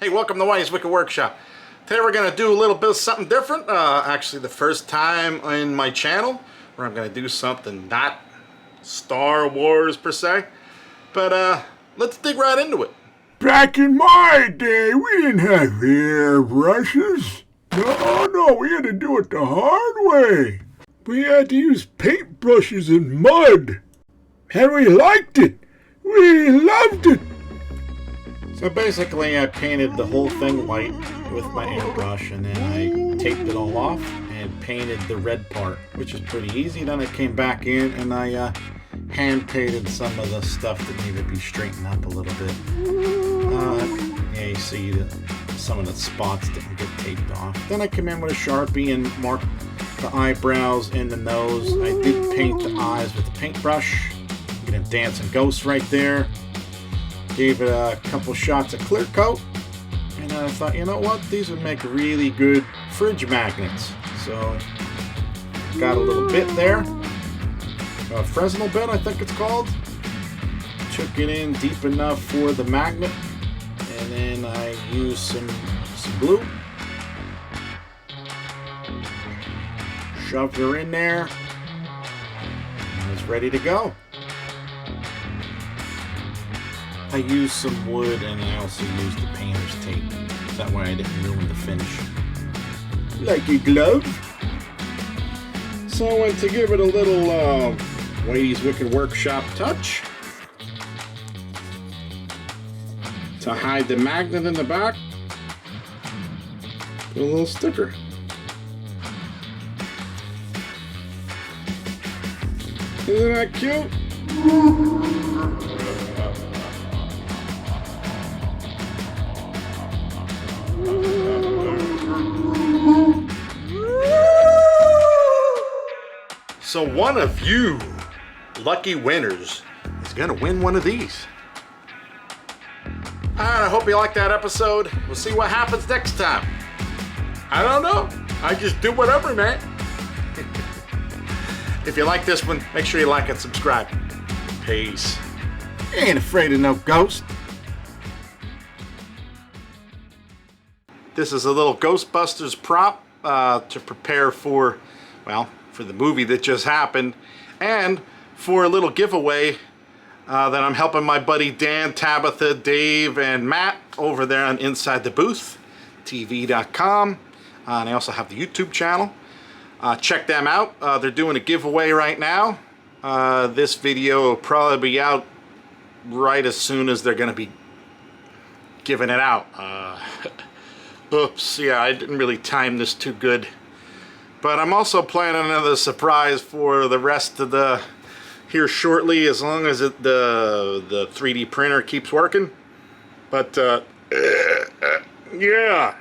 Hey, welcome to Whitey's Wicked Workshop. Today we're going to do a little bit of something different. Actually, the first time in my channel where I'm going to do something not Star Wars per se. But let's dig right into it. Back in my day, we didn't have hairbrushes. No, we had to do it the hard way. We had to use paintbrushes and mud. And we liked it. We loved it. So basically I painted the whole thing white with my airbrush, and then I taped it all off and painted the red part, which is pretty easy. Then I came back in and I hand painted some of the stuff that needed to be straightened up a little bit. Yeah, you see that some of the spots didn't get taped off. Then I came in with a Sharpie and marked the eyebrows and the nose. I did paint the eyes with the paintbrush. Get a dancing ghost right there. Gave it a couple shots of clear coat, and I thought, you know what, these would make really good fridge magnets. So got a little bit there, a Fresnel bit I think it's called. Took it in deep enough for the magnet, and then I used some glue. Shoved her in there, and it's ready to go. I used some wood, and I also used the painter's tape. That way I didn't ruin the finish. Like a glove. So I went to give it a little Whitey's Wicked Workshop touch. To hide the magnet in the back, put a little sticker. Isn't that cute? So one of you lucky winners is going to win one of these. Alright, I hope you liked that episode. We'll see what happens next time. I don't know. I just do whatever, man. If you like this one, make sure you like and subscribe. Peace. You ain't afraid of no ghost. This is a little Ghostbusters prop to prepare for, well, for the movie that just happened, and for a little giveaway that I'm helping my buddy Dan, Tabitha, Dave, and Matt over there on Inside the Booth, TV.com. And I also have the YouTube channel. Check them out. They're doing a giveaway right now. This video will probably be out right as soon as they're going to be giving it out. Oops, yeah, I didn't really time this too good. But I'm also planning another surprise for the rest of the here shortly, as long as the 3D printer keeps working. But yeah.